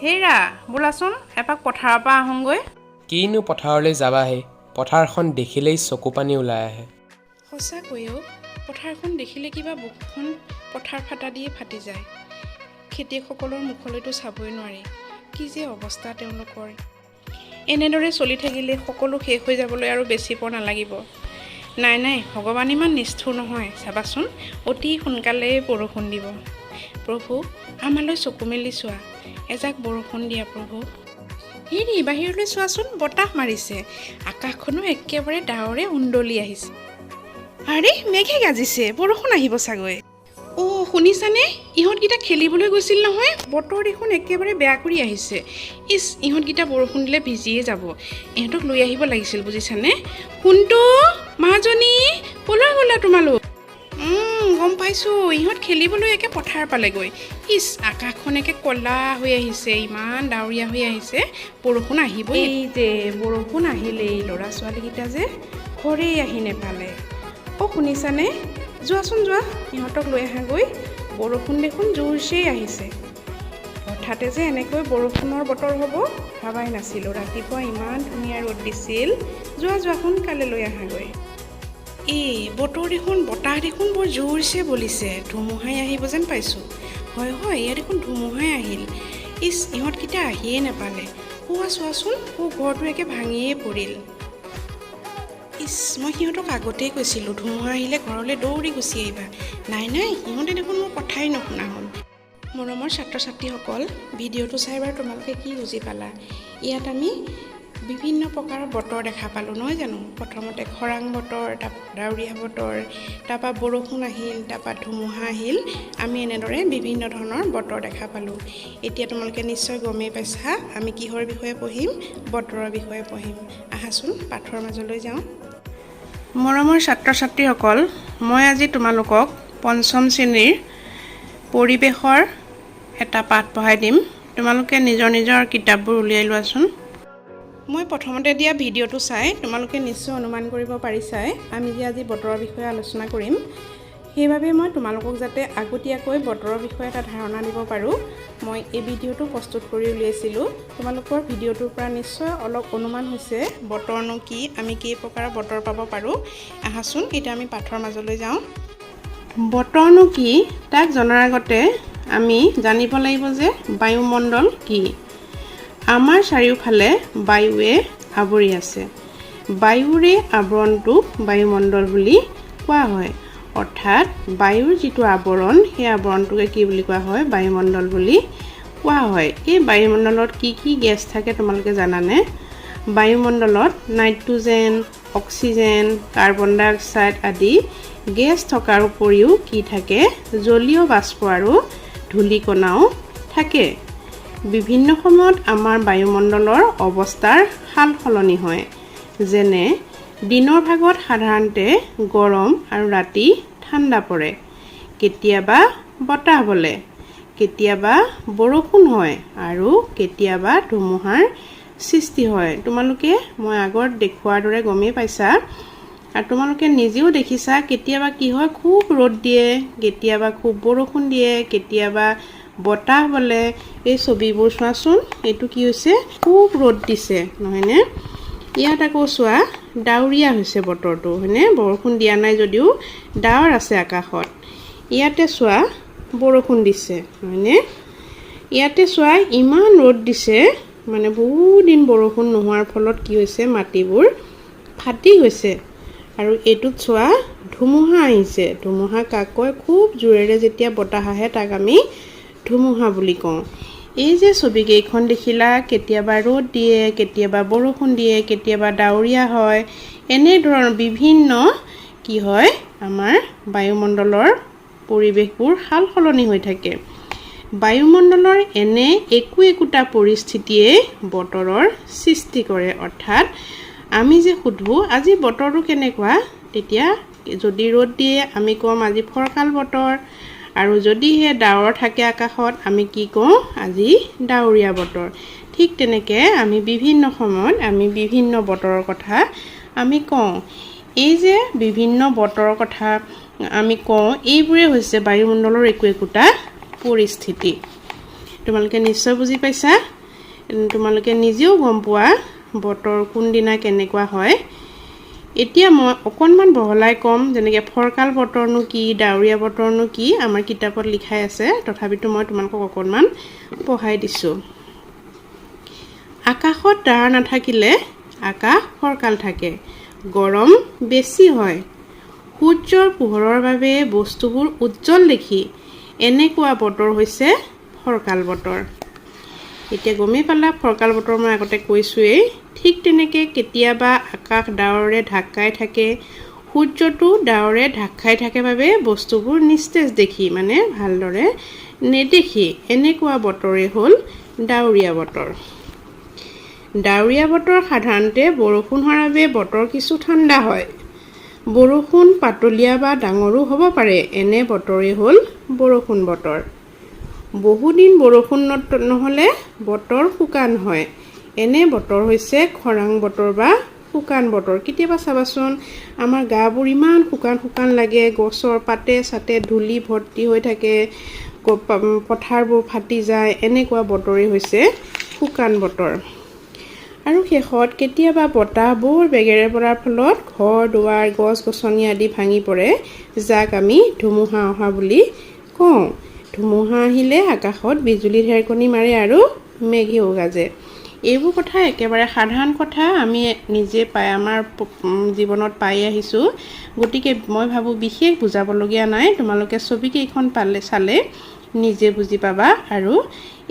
হেৰা বোলাচোন এপাক পথাৰৰ পৰা আহোঁগৈ। কিনো পথাৰলৈ যাবাহে, পথাৰখন দেখিলেই চকু পানী ওলাই আহে। সঁচাকৈও পথাৰখন দেখিলে কিবা বুকুখন পথাৰ ফাটা দিয়ে ফাটি যায়। খেতিয়কসকলৰ মুখলৈতো চাবই নোৱাৰি, কি যে অৱস্থা তেওঁলোকৰ। এনেদৰে চলি থাকিলে সকলো শেষ হৈ যাবলৈ আৰু বেছি পৰ নালাগিব। নাই নাই, ভগৱান ইমান নিষ্ঠুৰ নহয়, চাবাচোন অতি সোনকালেই বৰষুণ দিব। প্ৰভু আমালৈ চকু মেলি চোৱা, এজাক বৰষুণ দিয়া প্ৰভু। হেৰি বাহিৰলৈ চোৱাচোন, বতাহ মাৰিছে, আকাশখনো একেবাৰে ডাৱৰে উন্দলি আহিছে। আৰে মেঘে গাজিছে, বৰষুণ আহিব চাগৈ। অ' শুনিছানে, ইহঁতকেইটা খেলিবলৈ গৈছিল নহয়, বতৰ দেখোন একেবাৰে বেয়া কৰি আহিছে। ইছ, ইহঁতকেইটা বৰষুণ দিলে ভিজিয়ে যাব, ইহঁতক লৈ আহিব লাগিছিল বুজিছানে। কোনটো মাজনী ক'লৈ গ'লা তোমালোক? গম পাইছোঁ, ইহঁত খেলিবলৈ একে পথাৰ পালেগৈ। ইছ, আকাশখন একে ক'লা হৈ আহিছে, ইমান ডাৱৰীয়া হৈ আহিছে, বৰষুণ আহিবই। এই যে বৰষুণ আহিলেই ল'ৰা ছোৱালীকেইটা যে ঘৰেই আহি নেপালে। অ' শুনিছানে, যোৱাচোন যোৱা, ইহঁতক লৈ আহাগৈ, বৰষুণ দেখোন জোৰছেই আহিছে। হঠাতে যে এনেকৈ বৰষুণৰ বতৰ হ'ব ভাবাই নাছিলোঁ, ৰাতিপুৱা ইমান ধুনীয়া ৰ'দ দিছিল। যোৱা যোৱা সোনকালে লৈ আহাগৈ। এই বতৰ দেখোন, বতাহ দেখোন বৰ জোৰছে বলিছে, ধুমুহাই আহিব যেন পাইছোঁ। হয় হয়, ইয়াত দেখোন ধুমুহাই আহিল। ইছ, ইহঁতকেইটা আহিয়ে নাপালে। চোৱাচোন, ঘৰটো একে ভাঙিয়ে পৰিল। ইছ, মই সিহঁতক আগতেই কৈছিলোঁ ধুমুহা আহিলে ঘৰলৈ দৌৰি গুচি আহিবা। নাই নাই, সিহঁতে দেখোন মোৰ কথাই নুশুনা হ'ল। মৰমৰ ছাত্ৰ ছাত্ৰীসকল, ভিডিঅ'টো চাই বাৰু তোমালোকে কি বুজি পালা? ইয়াত আমি বিভিন্ন প্ৰকাৰৰ বতৰ দেখা পালোঁ নহয় জানো। প্ৰথমতে খৰাং বতৰ, তাৰপৰা ডাৱৰীয়া বতৰ, তাৰপৰা বৰষুণ আহিল, তাৰপৰা ধুমুহা আহিল। আমি এনেদৰে বিভিন্ন ধৰণৰ বতৰ দেখা পালোঁ। এতিয়া তোমালোকে নিশ্চয় গমেই পাইছা আমি কিহৰ বিষয়ে পঢ়িম, বতৰৰ বিষয়ে পঢ়িম। আহাচোন পাঠৰ মাজলৈ যাওঁ। মৰমৰ ছাত্ৰ ছাত্ৰীসকল, মই আজি তোমালোকক পঞ্চম শ্ৰেণীৰ পৰিৱেশৰ এটা পাঠ পঢ়াই দিম। তোমালোকে নিজৰ নিজৰ কিতাপবোৰ উলিয়াই লোৱাচোন। মই প্ৰথমতে দিয়া ভিডিঅ'টো চাই তোমালোকে নিশ্চয় অনুমান কৰিব পাৰিছাই আমি যে আজি বতৰৰ বিষয়ে আলোচনা কৰিম। সেইবাবে মই তোমালোকক যাতে আগতীয়াকৈ বতৰৰ বিষয়ে এটা ধাৰণা দিব পাৰোঁ, মই এই ভিডিঅ'টো প্ৰস্তুত কৰি উলিয়াইছিলোঁ। তোমালোকৰ ভিডিঅ'টোৰ পৰা নিশ্চয় অলপ অনুমান হৈছে বতৰনো কি, আমি কেই প্ৰকাৰৰ বতৰ পাব পাৰোঁ। আহাচোন এতিয়া আমি পাঠৰ মাজলৈ যাওঁ। বতৰনো কি তাক জনাৰ আগতে আমি জানিব লাগিব যে বায়ুমণ্ডল কি। আমাৰ চাৰিওফালে বায়ুৱে আৱৰি আছে। বায়ুৰে আৱৰণটোক বায়ুমণ্ডল বুলি কোৱা হয়। অৰ্থাৎ বায়ুৰ যিটো আৱৰণ, সেই আৱৰণটোকে কি বুলি কোৱা হয়? বায়ুমণ্ডল বুলি কোৱা হয়। এই বায়ুমণ্ডলত কি কি গেছ থাকে তোমালোকে জানানে? বায়ুমণ্ডলত নাইট্ৰজেন, অক্সিজেন, কাৰ্বন ডাই অক্সাইড আদি গেছ থকাৰ উপৰিও কি থাকে? জলীয় বাষ্প আৰু ধূলিকণাও থাকে। বিভিন্ন সময়ত আমাৰ বায়ুমণ্ডলৰ অৱস্থাৰ সাল সলনি হয়। যেনে দিনৰ ভাগত সাধাৰণতে গৰম আৰু ৰাতি ঠাণ্ডা পৰে। কেতিয়াবা বতাহ বলে, কেতিয়াবা বৰষুণ হয় আৰু কেতিয়াবা ধুমুহাৰ সৃষ্টি হয়। তোমালোকে মই আগত দেখুওৱাৰ দৰে গমেই পাইছা আৰু তোমালোকে নিজেও দেখিছা কেতিয়াবা কি হয়, খুব ৰ'দ দিয়ে, কেতিয়াবা খুব বৰষুণ দিয়ে, কেতিয়াবা বতাহ বলে। এই ছবিবোৰ চোৱাচোন, এইটো কি হৈছে? খুব ৰ'দ দিছে নহয়নে? ইয়াত আকৌ চোৱা ডাৱৰীয়া হৈছে বতৰটো, হয়নে? বৰষুণ দিয়া নাই যদিও ডাৱৰ আছে আকাশত। ইয়াতে চোৱা বৰষুণ দিছে, হয়নে? ইয়াতে চোৱা ইমান ৰ'দ দিছে, মানে বহুত দিন বৰষুণ নোহোৱাৰ ফলত কি হৈছে? মাটিবোৰ ফাটি গৈছে। আৰু এইটোত চোৱা ধুমুহা আহিছে। ধুমুহা কাক কয়? খুব জোৰেৰে যেতিয়া বতাহ আহে তাক আমি ধুমুহা বুলি কওঁ। এই যে ছবিকেইখন দেখিলা, কেতিয়াবা ৰ'দ দিয়ে, কেতিয়াবা বৰষুণ দিয়ে, কেতিয়াবা ডাৱৰীয়া হয়। এনেধৰণৰ বিভিন্ন কি হয়? আমাৰ বায়ুমণ্ডলৰ পৰিৱেশবোৰ সাল সলনি হৈ থাকে। বায়ুমণ্ডলৰ এনে একোটা পৰিস্থিতিয়ে বতৰৰ সৃষ্টি কৰে। অৰ্থাৎ আমি যে সুধো আজি বতৰটো কেনেকুৱা, তেতিয়া যদি ৰ'দ দিয়ে আমি ক'ম আজি ফৰকাল বতৰ, আৰু যদিহে ডাৱৰ থাকে আকাশত আমি কি কওঁ? আজি ডাৱৰীয়া বতৰ। ঠিক তেনেকৈ আমি বিভিন্ন সময়ত আমি বিভিন্ন বতৰৰ কথা আমি কওঁ। এই যে বিভিন্ন বতৰৰ কথা আমি কওঁ, এইবোৰে হৈছে বায়ুমণ্ডলৰ একোটা পৰিস্থিতি। তোমালোকে নিশ্চয় বুজি পাইছা। তোমালোকে নিজেও গম পোৱা বতৰ কোন দিনা কেনেকুৱা হয়। এতিয়া মই অকণমান বহলাই ক'ম, যেনেকৈ ফৰকাল বতৰনো কি, ডাৱৰীয়া বতৰনো কি, আমাৰ কিতাপত লিখাই আছে, তথাপিতো মই তোমালোকক অকণমান পঢ়াই দিছোঁ। আকাশত তৰা নাথাকিলে আকাশ ফৰকাল থাকে, গৰম বেছি হয়। সূৰ্যৰ পোহৰৰ বাবে বস্তুবোৰ উজ্জ্বল দেখি এনেকুৱা বতৰ হৈছে ফৰকাল বতৰ। এতিয়া গমেই পালা, ফৰকাল বতৰ মই আগতে কৈছোঁৱেই। ঠিক তেনেকৈ কেতিয়াবা আকাশ ডাৱৰে ঢাক খাই থাকে, সূৰ্যটো ডাৱৰে ঢাক খাই থাকে বাবে বস্তুবোৰ নিস্তেজ দেখি, মানে ভালদৰে নেদেখি, এনেকুৱা বতৰেই হ'ল ডাৱৰীয়া বতৰ। ডাৱৰীয়া বতৰ সাধাৰণতে বৰষুণ হোৱাৰ বাবে বতৰ কিছু ঠাণ্ডা হয়। বৰষুণ পাতলীয়া বা ডাঙৰো হ'ব পাৰে, এনে বতৰেই হ'ল বৰষুণ বতৰ। বহুদিন বৰষুণ নহ'লে বতৰ শুকান হয়, এনে বতৰ হৈছে খৰাং বতৰ বা শুকান বতৰ। কেতিয়াবা চাবাচোন আমাৰ গাবোৰ ইমান শুকান শুকান লাগে, গছৰ পাতে চাতে ধূলি ভৰ্তি হৈ থাকে, পথাৰবোৰ ফাটি যায়, এনেকুৱা বতৰেই হৈছে শুকান বতৰ। আৰু শেষত কেতিয়াবা বতাহ বৰ বেগেৰে পৰাৰ ফলত ঘৰ দুৱাৰ গছ গছনি আদি ভাঙি পৰে, যাক আমি ধুমুহা অহা বুলি কওঁ। ধুমুহা আহিলে আকাশত বিজুলী ঢেৰেকনি মাৰে আৰু মেঘেও গাজে। এইবোৰ কথা একেবাৰে সাধাৰণ কথা, আমি নিজে আমাৰ জীৱনত পাই আহিছোঁ। গতিকে মই ভাবোঁ বিশেষ বুজাবলগীয়া নাই, তোমালোকে ছবিকেইখন চালে নিজে বুজি পাবা। আৰু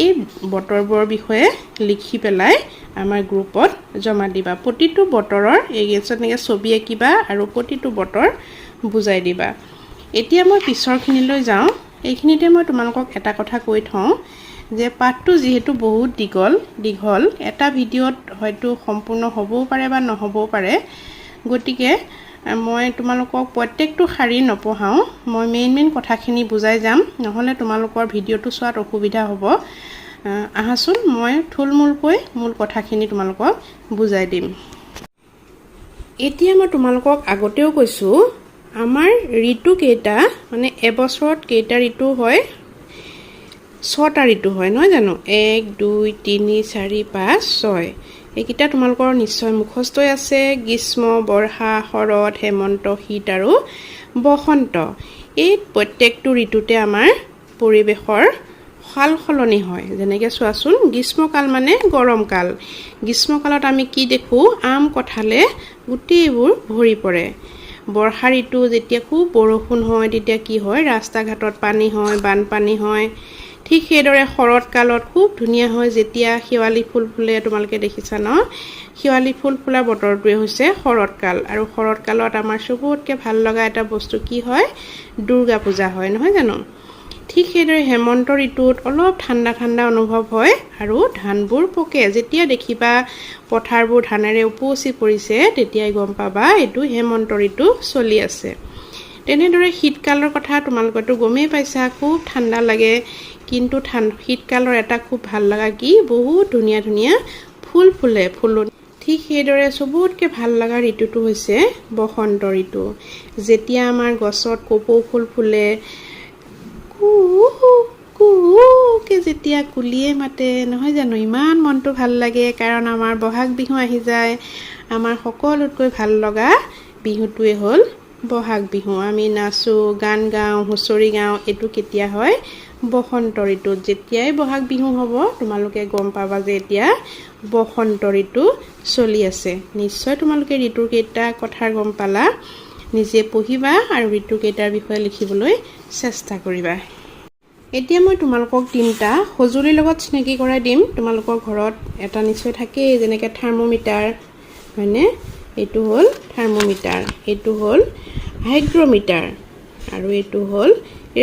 এই বতৰবোৰৰ বিষয়ে লিখি পেলাই আমাৰ গ্ৰুপত জমা দিবা। প্ৰতিটো বতৰৰ এনেকৈ ছবি আঁকিবা আৰু প্ৰতিটো বতৰ বুজাই দিবা। এতিয়া মই পিছৰখিনিলৈ যাওঁ। এইখিনিতে মই তোমালোকক এটা কথা কৈ থওঁ যে পাঠটো যিহেতু বহুত দীঘল, এটা ভিডিঅ'ত হয়তো সম্পূৰ্ণ হ'বও পাৰে বা নহ'বও পাৰে। গতিকে মই তোমালোকক প্ৰত্যেকটো শাৰী নপঢ়াওঁ, মই মেইন কথাখিনি বুজাই যাম, নহ'লে তোমালোকৰ ভিডিঅ'টো চোৱাত অসুবিধা হ'ব। আহাচোন মই থুলমূলকৈ মূল কথাখিনি তোমালোকক বুজাই দিম। এতিয়া মই তোমালোকক আগতেও কৈছোঁ, আমাৰ ঋতু কেইটা, মানে এবছৰত কেইটা ঋতু হয়? 6টা ঋতু হয়, নহয় জানো? 1, 2, 3, 4, 5, 6। এইকেইটা তোমালোকৰ নিশ্চয় মুখস্থই আছে। গ্ৰীষ্ম, বৰ্ষা, শৰৎ, হেমন্ত, শীত আৰু বসন্ত। এই প্ৰত্যেকটো ঋতুতে আমাৰ পৰিৱেশৰ সাল সলনি হয়। যেনেকৈ চোৱাচোন, গ্ৰীষ্মকাল মানে গৰম কাল। গ্ৰীষ্মকালত আমি কি দেখোঁ? আম কঁঠালে গোটেইবোৰ ভৰি পৰে। বৰ্ষা ঋতু যেতিয়া খুব বৰষুণ হয়, তেতিয়া কি হয়? ৰাস্তা ঘাটত পানী হয়, বানপানী হয়। ঠিক সেইদৰে শৰৎকালত খুব ধুনীয়া হয়, যেতিয়া শেৱালি ফুল ফুলে। তোমালোকে দেখিছা ন? শেৱালি ফুল ফুলা বতৰটোৱে হৈছে শৰৎকাল। আৰু শৰৎকালত আমাৰ চবতকৈ ভাল লগা এটা বস্তু কি হয়? দুৰ্গা পূজা হয়, নহয় জানো? ঠিক সেইদৰে হেমন্ত ঋতুত অলপ ঠাণ্ডা ঠাণ্ডা অনুভৱ হয় আৰু ধানবোৰ পকে। যেতিয়া দেখিবা পথাৰবোৰ ধানেৰে উপচি পৰিছে, তেতিয়াই গম পাবা এইটো হেমন্ত ঋতু চলি আছে। তেনেদৰে শীতকালৰ কথা তোমালোকেতো গমেই পাইছা, খুব ঠাণ্ডা লাগে। কিন্তু শীতকালৰ এটা খুব ভাল লগা কি? বহুত ধুনীয়া ধুনীয়া ফুল ফুলে, ফুলনি। ঠিক সেইদৰে চবতকৈ ভাল লগা ঋতুটো হৈছে বসন্ত ঋতু। যেতিয়া আমাৰ গছত কপৌ ফুল ফুলে, কুহুকে যেতিয়া কুলিয়ে মাতে, নহয় জানো? ইমান মনটো ভাল লাগে, কাৰণ আমাৰ বহাগ বিহু আহি যায়। আমাৰ সকলোতকৈ ভাল লগা বিহুটোৱে হ'ল বহাগ বিহু। আমি নাচোঁ, গান গাওঁ, হুঁচৰি গাওঁ। এইটো কেতিয়া হয়? বসন্ত ঋতুত। যেতিয়াই বহাগ বিহু হ'ব, তোমালোকে গম পাবা যে এতিয়া বসন্ত ঋতু চলি আছে। নিশ্চয় তোমালোকে ঋতুকেইটা কথা গম পালা। নিজে পঢ়িবা আৰু ঋতুকেইটাৰ বিষয়ে লিখিবলৈ চেষ্টা কৰিবা। এতিয়া মই তোমালোকক 3টা সঁজুলিৰ লগত চিনাকি কৰাই দিম। তোমালোকৰ ঘৰত এটা নিশ্চয় থাকেই, যেনেকৈ থাৰ্মোমিটাৰ, হয়নে? এইটো হ'ল থাৰ্মোমিটাৰ, এইটো হ'ল হাইগ্ৰমিটাৰ আৰু এইটো হ'ল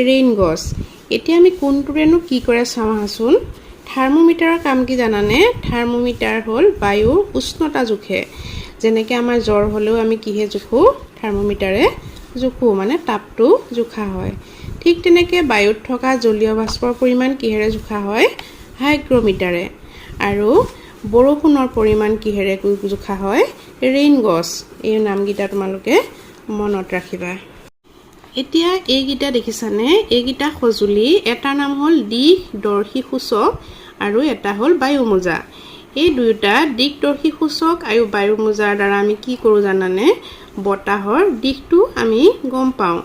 ৰেইন গজ। এতিয়া আমি কোনটোৰেনো কি কৰে চাওঁ আহাচোন। থাৰ্মোমিটাৰৰ কাম কি জানানে? থাৰ্মোমিটাৰ হ'ল বায়ুৰ উষ্ণতা জোখে। যেনেকৈ আমাৰ জ্বৰ হ'লেও আমি কিহে জোখোঁ? থাৰ্মোমিটাৰে জোখোঁ, মানে তাপটো জোখা হয়। ঠিক তেনেকৈ বায়ুত থকা জলীয় বাষ্পৰ পৰিমাণ কিহেৰে জোখা হয়? হাইগ্ৰমিটাৰে। আৰু বৰষুণৰ পৰিমাণ কিহেৰে জোখা হয়? ৰেইন গজ। এই নামকেইটা তোমালোকে মনত ৰাখিবা। এতিয়া এইকেইটা দেখিছানে, এইকেইটা সঁজুলি এটাৰ নাম হ'ল দিশদৰ্শী সূচক আৰু এটা হ'ল বায়ু মোজা। এই দুয়োটা দিশদৰ্শী সূচক আৰু বায়ু মোজাৰ দ্বাৰা আমি কি কৰোঁ জানানে, বতাহৰ দিশটো আমি গম পাওঁ।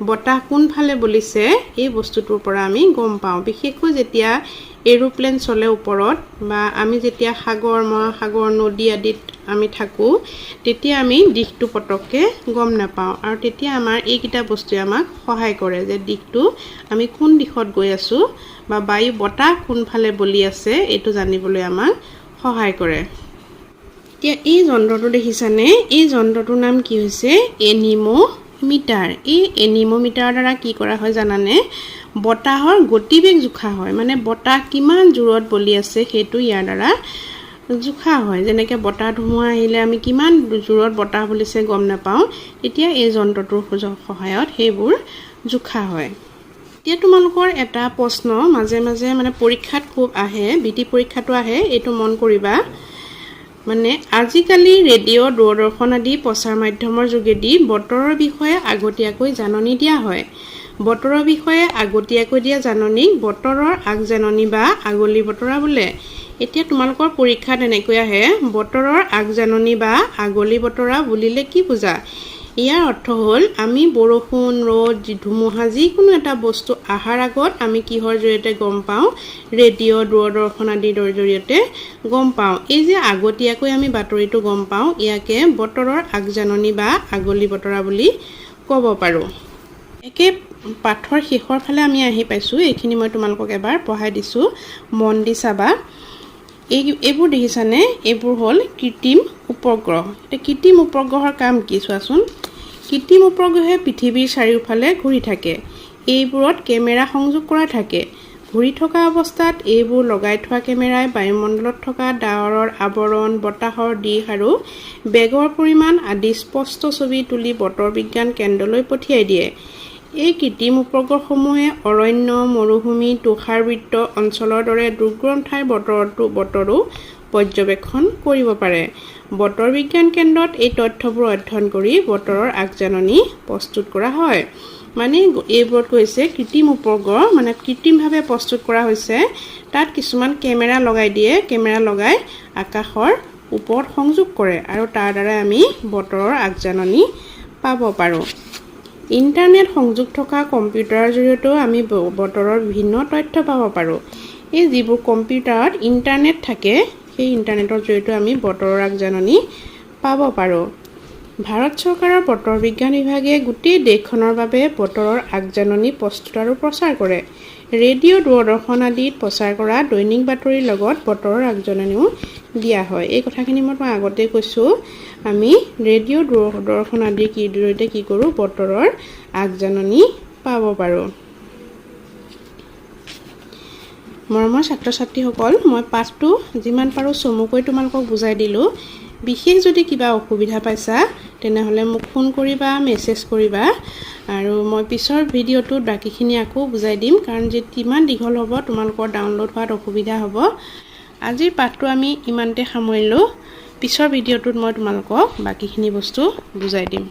বতাহ কোনফালে বলিছে এই বস্তুটোৰ পৰা আমি গম পাওঁ। বিশেষকৈ যেতিয়া এৰোপ্লেন চলে ওপৰত বা আমি যেতিয়া সাগৰ মহাসাগৰ নদী আদিত আমি থাকোঁ, তেতিয়া আমি দিশটো পটককৈ গম নাপাওঁ আৰু তেতিয়া আমাৰ এইকেইটা বস্তুৱে আমাক সহায় কৰে যে দিশটো আমি কোন দিশত গৈ আছোঁ বা বায়ু বতাহ কোনফালে বলি আছে এইটো জানিবলৈ আমাক সহায় কৰে। এতিয়া এই যন্ত্ৰটো দেখিছানে, এই যন্ত্ৰটোৰ নাম কি হৈছে এনিমোমিটাৰ। এই এনিমোমিটাৰৰ দ্বাৰা কি কৰা হয় জানানে, বতাহৰ গতিবেগ জোখা হয়। মানে বতাহ কিমান জোৰত বলি আছে সেইটো ইয়াৰ দ্বাৰা জোখা হয়। যেনেকৈ বতাহ ধুমুহা আহিলে আমি কিমান জোৰত বতাহ বলিছে গম নাপাওঁ, তেতিয়া এই যন্ত্ৰটোৰ সহায়ত সেইবোৰ জোখা হয়। এতিয়া তোমালোকৰ এটা প্ৰশ্ন মাজে মাজে মানে পৰীক্ষাত খুব আহে, বৃত্তি পৰীক্ষাটো আহে, এইটো মন কৰিবা। মানে আজিকালি ৰেডিঅ' দূৰদৰ্শন আদি প্ৰচাৰ মাধ্যমৰ যোগেদি বতৰৰ বিষয়ে আগতীয়াকৈ জাননী দিয়া হয়। বতৰৰ বিষয়ে আগতীয়াকৈ দিয়া জাননীক বতৰৰ আগজাননী বা আগলি বতৰা বোলে। এতিয়া তোমালোকৰ পৰীক্ষাত এনেকৈ আহে, বতৰৰ আগজাননী বা আগলি বতৰা বুলিলে কি বুজা? ইয়াৰ অৰ্থ হ'ল আমি বৰষুণ, ৰ'দ, ধুমুহা যিকোনো এটা বস্তু অহাৰ আগত আমি কিহৰ জৰিয়তে গম পাওঁ, ৰেডিঅ' দূৰদৰ্শন আদিৰ জৰিয়তে গম পাওঁ। এই যে আগতীয়াকৈ আমি বাতৰিটো গম পাওঁ, ইয়াকে বতৰৰ আগজাননী বা আগলি বতৰা বুলি ক'ব পাৰোঁ। একে পাঠৰ শেষৰ ফালে আমি আহি পাইছোঁ। এইখিনি মই তোমালোকক এবাৰ পঢ়াই দিছোঁ, মন দি চাবা। এইবোৰ দেখিছানে, এইবোৰ হ'ল কৃত্ৰিম উপগ্ৰহ। এতিয়া কৃত্ৰিম উপগ্ৰহৰ কাম কি চোৱাচোন। কৃত্ৰিম উপগ্ৰহে পৃথিৱীৰ চাৰিওফালে ঘূৰি থাকে। এইবোৰত কেমেৰা সংযোগ কৰা থাকে। ঘূৰি থকা অৱস্থাত এইবোৰ লগাই থোৱা কেমেৰাই বায়ুমণ্ডলত থকা ডাৱৰৰ আৱৰণ, বতাহৰ দিশ আৰু বেগৰ পৰিমাণ আদি স্পষ্ট ছবি তুলি বতৰ বিজ্ঞান কেন্দ্ৰলৈ পঠিয়াই দিয়ে। এই কৃত্ৰিম উপগ্ৰহসমূহে অৰণ্য, মৰুভূমি, তুষাৰবৃত অঞ্চলৰ দৰে দুৰ্গম ঠাইৰ বতৰো পৰ্যবেক্ষণ কৰিব পাৰে। বতৰ বিজ্ঞান কেন্দ্ৰত এই তথ্যবোৰ অধ্যয়ন কৰি বতৰৰ আগজাননী প্ৰস্তুত কৰা হয়। মানে এইবোৰত কৈছে কৃত্ৰিম উপগ্ৰহ, মানে কৃত্ৰিমভাৱে প্ৰস্তুত কৰা হৈছে। তাত কিছুমান কেমেৰা লগাই দিয়ে, কেমেৰা লগাই আকাশৰ ওপৰত সংযোগ কৰে আৰু তাৰ দ্বাৰা আমি বতৰৰ আগজাননী পাব পাৰোঁ। ইণ্টাৰনেট সংযোগ থকা কম্পিউটাৰৰ জৰিয়তেও আমি বতৰৰ বিভিন্ন তথ্য পাব পাৰোঁ। এই যিবোৰ কম্পিউটাৰত ইণ্টাৰনেট থাকে, সেই ইণ্টাৰনেটৰ জৰিয়তেও আমি বতৰৰ আগজাননী পাব পাৰোঁ। ভাৰত চৰকাৰৰ বতৰ বিজ্ঞান বিভাগে গোটেই দেশখনৰ বাবে বতৰৰ আগজাননী প্ৰস্তুত আৰু প্ৰচাৰ কৰে। ৰেডিঅ' দূৰদৰ্শন আদিত প্ৰচাৰ কৰা দৈনিক বাতৰিৰ লগত বতৰৰ আগজাননীও দিয়া হয়। এই কথাখিনি মই আগতেই কৈছোঁ। আমি ৰেডিঅ' দূৰদৰ্শন আদিৰ জৰিয়তে কি কৰোঁ, বতৰৰ আগজাননী পাব পাৰোঁ। মৰমৰ ছাত্ৰ ছাত্ৰীসকল, মই পাঠটো যিমান পাৰোঁ চমুকৈ তোমালোকক বুজাই দিলোঁ। বিশেষ যদি কিবা অসুবিধা পাইছা তেনেহ'লে মোক ফোন কৰিবা, মেছেজ কৰিবা আৰু মই পিছৰ ভিডিঅ'টোত বাকীখিনি আকৌ বুজাই দিম, কাৰণ যিমান দীঘল হ'ব তোমালোকৰ ডাউনলোড হোৱাত অসুবিধা হ'ব। আজিৰ পাঠটো আমি ইমানতে সামৰিলোঁ। পিছৰ ভিডিঅ'টোত মই তোমালোকক বাকীখিনি বস্তু বুজাই দিম।